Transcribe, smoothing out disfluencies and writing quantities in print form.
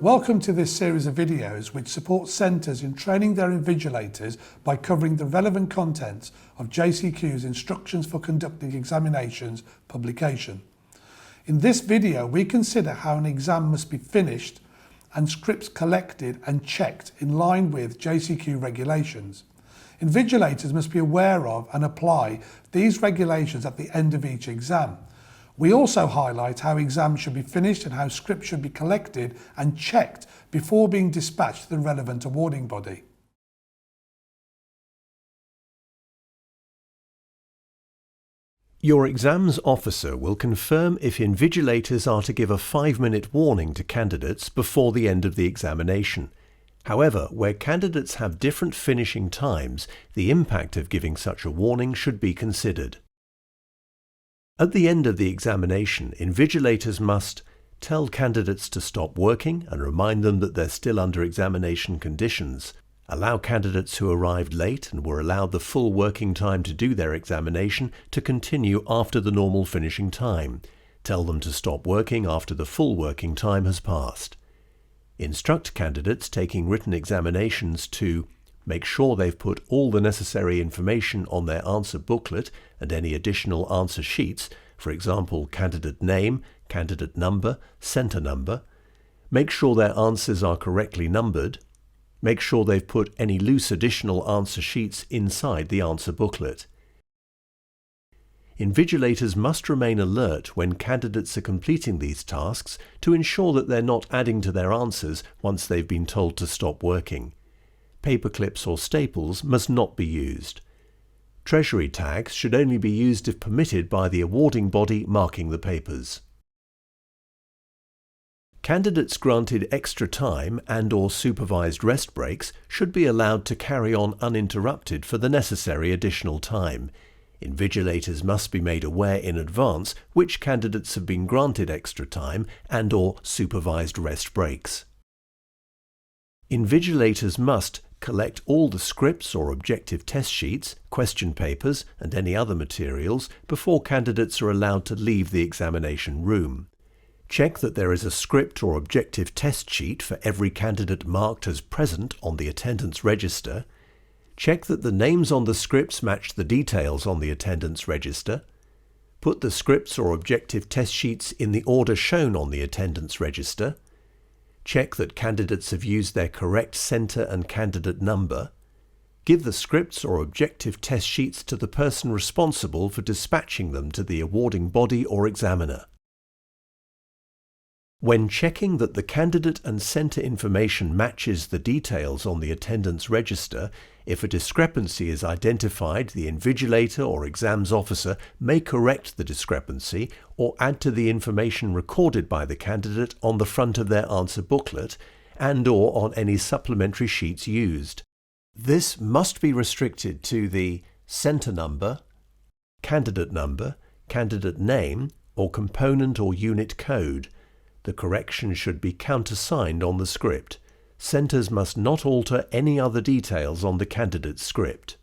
Welcome to this series of videos which support centres in training their invigilators by covering the relevant contents of JCQ's Instructions for Conducting Examinations publication. In this video we consider how an exam must be finished and scripts collected and checked in line with JCQ regulations. Invigilators must be aware of and apply these regulations at the end of each exam. We also highlight how exams should be finished and how scripts should be collected and checked before being dispatched to the relevant awarding body. Your exams officer will confirm if invigilators are to give a 5-minute warning to candidates before the end of the examination. However, where candidates have different finishing times, the impact of giving such a warning should be considered. At the end of the examination, invigilators must tell candidates to stop working and remind them that they're still under examination conditions, allow candidates who arrived late and were allowed the full working time to do their examination to continue after the normal finishing time, tell them to stop working after the full working time has passed. Instruct candidates taking written examinations to make sure they've put all the necessary information on their answer booklet and any additional answer sheets, for example, candidate name, candidate number, centre number. Make sure their answers are correctly numbered. Make sure they've put any loose additional answer sheets inside the answer booklet. Invigilators must remain alert when candidates are completing these tasks to ensure that they're not adding to their answers once they've been told to stop working. Paper clips or staples must not be used. Treasury tags should only be used if permitted by the awarding body marking the papers. Candidates granted extra time and/or supervised rest breaks should be allowed to carry on uninterrupted for the necessary additional time. Invigilators must be made aware in advance which candidates have been granted extra time and/or supervised rest breaks. Invigilators must collect all the scripts or objective test sheets, question papers and any other materials before candidates are allowed to leave the examination room. Check that there is a script or objective test sheet for every candidate marked as present on the attendance register. Check that the names on the scripts match the details on the attendance register. Put the scripts or objective test sheets in the order shown on the attendance register. Check that candidates have used their correct centre and candidate number. Give the scripts or objective test sheets to the person responsible for dispatching them to the awarding body or examiner. When checking that the candidate and centre information matches the details on the attendance register, if a discrepancy is identified, the invigilator or exams officer may correct the discrepancy or add to the information recorded by the candidate on the front of their answer booklet and/or on any supplementary sheets used. This must be restricted to the centre number, candidate name, or component or unit code. The correction should be countersigned on the script. Centres must not alter any other details on the candidate's script.